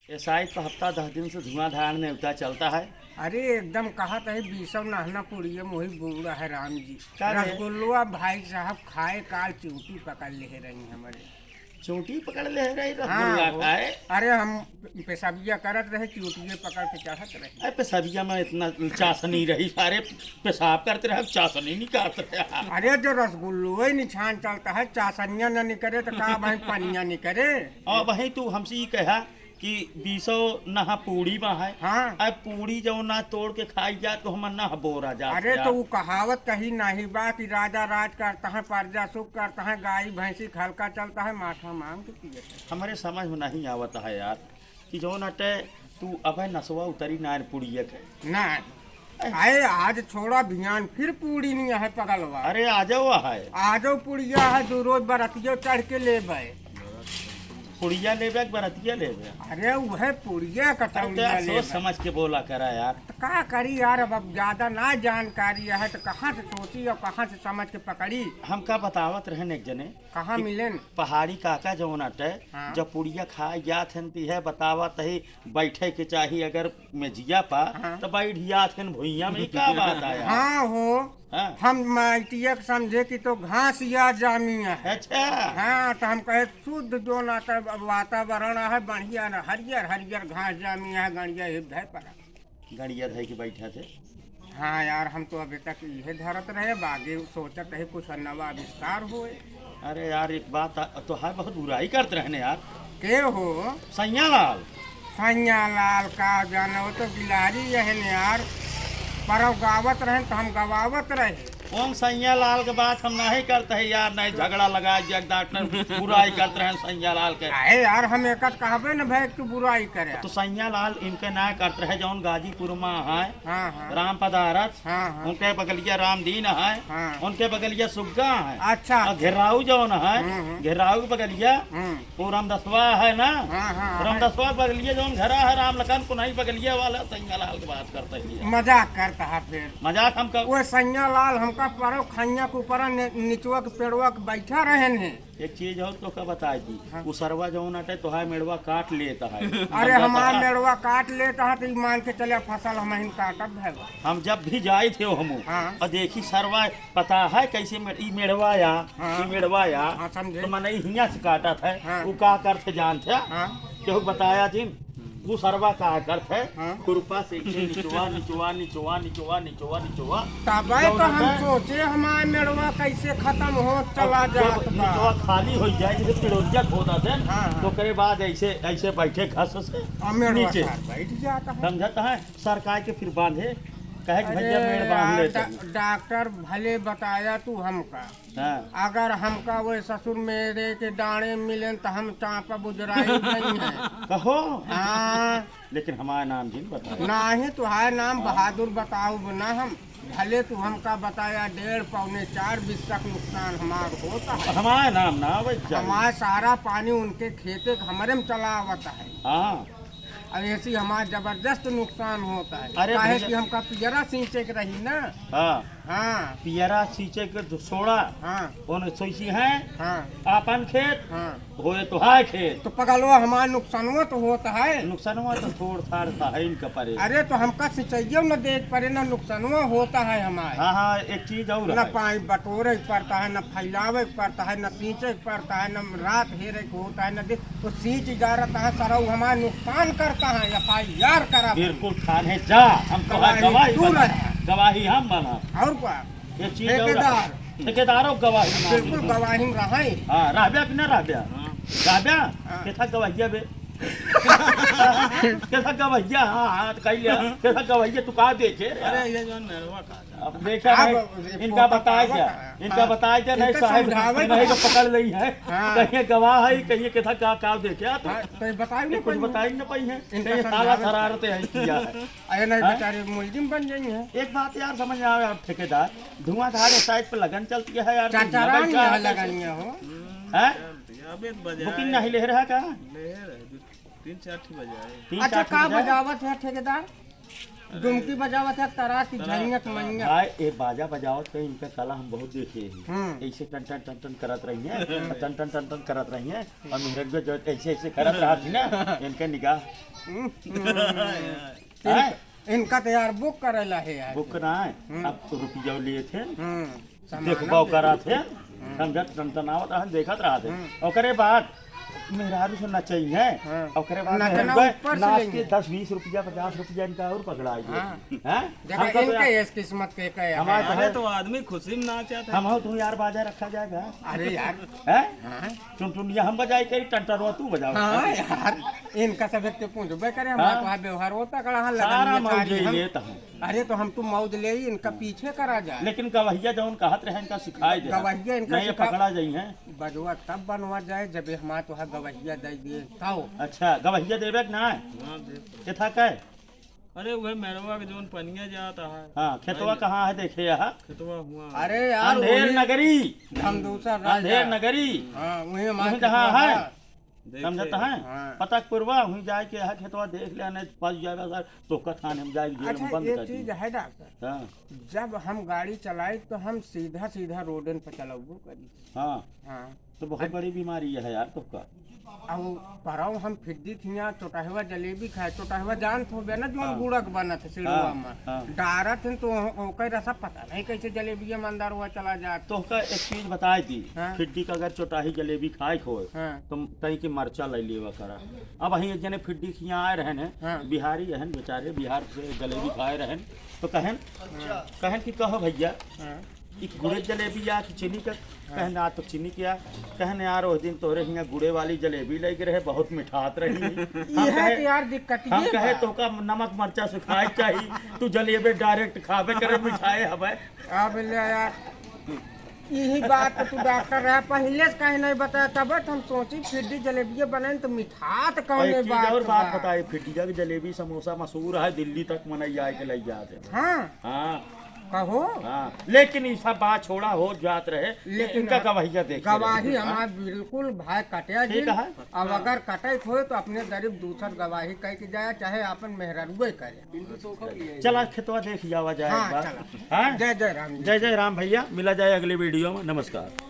शायद तो हफ्ता 10 दिन से धुआंधार नेवता चलता है। अरे एकदम कहा है बीसव नहना पुड़िया मोही बूढ़ा है राम जी। क्या रे? रसगुल्ला भाई साहब खाए काल चिंटी पकड़ ले रही हमारे। चोटी पकड़ ले रही हाँ रसगुल्ला वो- खाए। अरे हम पेशाबिया करत रहे चिंटिए पकड़ के चढ़त रहे। अरे पेशाबिया में इतना चाशनी रही, सारे पेशाब करते रहे, चाशनी नहीं करते रहे। अरे जो रसगुल्लो ही निछान चलता है चासनिया न निकरे तो का भाई पनिया निकरे। और वही तू हमसे ये कहा कि 20 नहा पूड़ी में है। हाँ अब पूड़ी जो ना तोड़ के खाई जा तो हम ना बोरा जा। अरे तो वो कहावत कही नहीं बा कि राजा राज करता है प्रजा सुख करता है गाय भैंसी हल्का चलता है माथा मांग के पिए। हमारे समझ में नहीं आवता है यार कि जो नटे तू अब नसवा उतरी नार पुड़िया के ना अरे आज छोड़ा भियान फिर पूड़ी नहीं है पगलवा। अरे आ जाओ है आजो पुड़िया है दो रोज बरतियो चढ़ के ले बे। पुड़िया लेबे कि बरतिया लेबे? अरे वह पुड़िया अरे कटौलिया तो ले सोच समझ के बोला करा यार। तो का करी यार अब ज्यादा ना जानकारी है तो कहाँ से सोची और कहाँ से समझ के पकड़ी। हमका बतावत रहन एक जने कहाँ मिले पहाड़ी काका जो नटे हाँ। जब पुड़िया खाए जात हन ती है बतावत है बैठे के चाहिए अगर मेजिया पा हाँ। तो बैठ जात हन भुइया में क्या बात आया। हाँ हो हाँ। हम मैटियक समझे कि तो घास या जामिया है। अच्छा हाँ तो हम कहे शुद्ध जो नाता वातावरण है बढ़िया न हरियर हरियर घास जामिया है गड़िया है पड़ा। गड़िया धै के बैठा थे। हाँ यार हम तो अभी तक यह धरत रहे बागे सोचत है कुछ नवा आविष्कार होए। अरे यार एक बात तो है बहुत बुराई करते रहने यार। के हो सैया लाल सैया लाल का जानो तो बिलारी है यार पर गावत रहे तो हम गवावत रहे। कौन सैया लाल के बात हम नहीं करते हैं यार, नहीं झगड़ा लगा जग डॉक्टर बुराई करते रहे सैया लाल के। अरे यार हम एक कहबे न भाई तू बुराई करे। तो सैया लाल इनके ना करते रहे जौन गाजीपुर में है हाँ हाँ राम पदारथ। हाँ हाँ उनके बगलिया रामदीन है। हाँ। उनके बगलिया सुग्गा है। अच्छा और घेराऊ जौन है घेराऊ के बगलिया वो रामदसवा है ना। हाँ हाँ रामदसवा बगलिया जौन घरा है राम लखन को नहीं बगलिया वाला सैया लाल की बात करते हैं। मजाक करता है फिर मजाक हम कर। वो सैया लाल हमका परो खैया के ऊपर निचवा के पेड़वा के बैठा रहे ने। एक चीज हो तो क्या बताई थी हाँ। उसरवा जौन अटे तो है मेड़वा काट लेता है। अरे हमार मेड़वा काट लेता है तो ई मान के चले फसल हम हिन काटब है। हम जब भी जाए थे हम हाँ। और देखी सरवा पता है कैसे ई मेड़वा या हाँ। ई मेड़वा या हाँ समझे। तो मन हिया से काटा था। हाँ। वो का करते जानते हाँ केहू बताया थी वो सरवा का करते हाँ। खुरपा से निचवा निचवा निचवा निचवा निचवा निचवा तब तो हम सोचे हमार मेड़वा कैसे खत्म हो चला जात बा। निचवा खाली हो जाए जैसे पिड़ोजिया खोदा थे हाँ, हाँ। तो करे बाद ऐसे ऐसे बैठे घस से और मेड़वा नीचे साथ बैठ जाता है। समझता है सरकार के फिर बांधे कहे कि भैया मेड़ अरे बांध यार, लेते हैं। डॉक्टर भले बताया तू हमका हाँ। अगर हमका वो ससुर मेरे के डाणे मिले तो हम चापा बुजराई नहीं है। कहो हाँ लेकिन हमारा नाम जिन बता। नाही तुम्हारा नाम बहादुर बताओ ना हम भले तू हमका बताया 1.5 पौने 4 बीस तक नुकसान हमार होता है। हमारा नाम ना भाई हमारा सारा पानी उनके खेते के हमारे में चला आवता है। हाँ अब ऐसी हमारा जबरदस्त नुकसान होता है। अरे काहे भैया- कि हमका पिजरा सींचे के रही ना। हाँ हाँ पियरा सींचे के जो सोड़ा हाँ उन सोची है हाँ आपन खेत हाँ होए तो है खेत तो पगलवा हमारा नुकसानवा तो होता है। नुकसान हुआ तो थोड़ थाड़ था है इनका परे। अरे तो हमका सिंचाइयो न देख पड़े न नुकसानवा होता है हमारे। हाँ हाँ एक चीज और न है। पानी बटोरे के पड़ता है न फैलावे के पड़ता है न सींचे के पड़ता है न रात हेरे के होता है न दिन तो सींच जा रहता है सरऊ हमारा नुकसान करता है FIR करा। बिल्कुल थाने जा हम तो है गवाही तू बना। रहा। गवाही हम बना। और क्या एक चीज और है। ठेकेदार ठेकेदारों गवाही मांगी। बिल्कुल गवाही रहे। हाँ राबिया कि ना राबिया राबिया हाँ। कैसा गवैया बे कैसा गवैया। हाँ हाँ तो कही लिया कैसा गवैया तू कहा देखे। ये जो नरवा का अब देखा अब नहीं इनका बताया क्या इनका हाँ। बताया क्या नहीं इनका साहब समझावे नहीं तो क्या? पकड़ ली है। हाँ। कहीं गवाह है कहीं कैसा का का देखे आप हाँ, तो बताओ ये ना कुछ बता ही ना पाई है इनका कहीं सारा समझावे- शरारतें है किया है। अरे नहीं हाँ? बेचारे मुलजिम बन जाएंगे हैं। एक बात यार समझ में आवे आप ठेकेदार धुआंधार साइड पे लगन चलती है यार। चाचाराम बैठा यहाँ है लगानिया हो। हैं? अबे बजाए बुकिंग नहीं ले रहा का ले रहे 3-4 बजाए 3-4 अच्छा का बजाए? बजावत है ठेकेदार डुमकी बजावत है तरास की झंझट मंगत। भाई एक बाजा बजावत पे इनका कला हम बहुत देखे हैं। हम्म। ऐसे टन टन टन टन करत रही है टन टन टन टन करत रही है और मेहरग जो ऐसे ऐसे करत रहा थी ना इनका निगाह हैं? इनका तो यार बुक करेला है यार। बुक ना है अब तो रुपया लिए थे सामान देखबाव करा थे समझत टनटनावत रहन देखत रहा थे ओकरे बाद मेहरारू से नचई है ओकरे बाद नचना ऊपर से नाच लेंगे। के 10 20 रुपया 50 रुपया इनका और पकड़ाइए हैं देखो इनके इस किस्मत के कहे हमारे अरे तो आदमी खुशी में नाचा था। हम हो तू यार बाजा रखा जाएगा अरे यार हैं टुनटुनिया हम बजाई करी टंटरवा तू बजाओ हाँ यार इनका सब के पूछबे करे हमारा तो व्यवहार होता कड़ा हां सारा लगा मौज ही लेता हूं अरे तो हम तो मौज ले ही इनका पीछे करा जाए। लेकिन गवैया जौन कहत रहे इनका सिखाई दे गवैया इनका नहीं ये सिखा- पकड़ा जाई हैं बजवा तब बनवा जाए जब हमारा तो गवैया दे दिए ताओ। अच्छा गवैया देवे कि ना हाँ, दे। के था कहे अरे वह मेरवा के जोन पनिया जाता है। हाँ खेतवा कहाँ है देखे यहाँ खेतवा हुआ। अरे यार अंधेर वही नगरी हम दूसरा अंधेर नगरी हाँ वही वहीं हमारे जहाँ है देखे। समझता है हाँ। पता पुरवा वहीं जाए के यहाँ खेतवा देख लिया नहीं फंस जाएगा सर तो थाने में जाएगी जेल में अच्छा बंद एक कर चीज दी है डॉक्टर हाँ जब हम गाड़ी चलाई तो हम सीधा सीधा रोडन पर चलाबो करी। हाँ हाँ तो बहुत बड़ी बीमारी है यार तुमका अब पराव हम फिद्दी थिया चोटाहवा जलेबी खाए चोटाहवा जान तो बे ना जो गुड़क बनत सिड़वा हाँ, में हाँ। डारत हैं तो ओकर रसा पता नहीं कैसे जलेबी में अंदर हुआ चला जात। तो का एक चीज बताई थी हाँ। फिड्डी का अगर चौटाही जलेबी खाए हो हाँ तो कहीं की मरचा ले लिया करा अब वहीं एक जने फिड्डी खिया आए रहन हाँ। बिहारी रहन बेचारे बिहार से जलेबी खाए रहन तो कहन कहन कि कहो भैया हाँ कि गुड़े जलेबी या कि चीनी का कहना तो चीनी क्या कहने यार उस दिन तोरे यहाँ गुड़े वाली जलेबी लग रहे बहुत मिठात रही हम ये है कहे कि यार दिक्कत हम ये कहे बा। तो का नमक मरचा सुखाए चाहिए तू जलेबी डायरेक्ट खावे करे मिठाए हवे अब ले यार यही बात तो तू डॉक्टर रहा पहले से कहीं नहीं बताया तब तो हम सोची फिर जलेबी बने तो मिठात और कौन एक चीज बात और बात बा। बताए फिटिया की जलेबी समोसा मशहूर है दिल्ली तक मनैया के ले जाते हाँ हाँ कहो हाँ लेकिन ये सब बात छोड़ा हो जात रहे लेकिन इनका गवाहिया देख गवाही हमारा बिल्कुल भाई कटिया जी ठीक है। अब अगर कटे हो तो अपने गरीब दूसर गवाही कह के जाए चाहे अपन मेहररुए करे। चला खेतवा देख जावा जाए हाँ एक बार। चला हाँ जय जय राम जी। जय जय राम भैया मिला जाए अगले वीडियो में नमस्कार।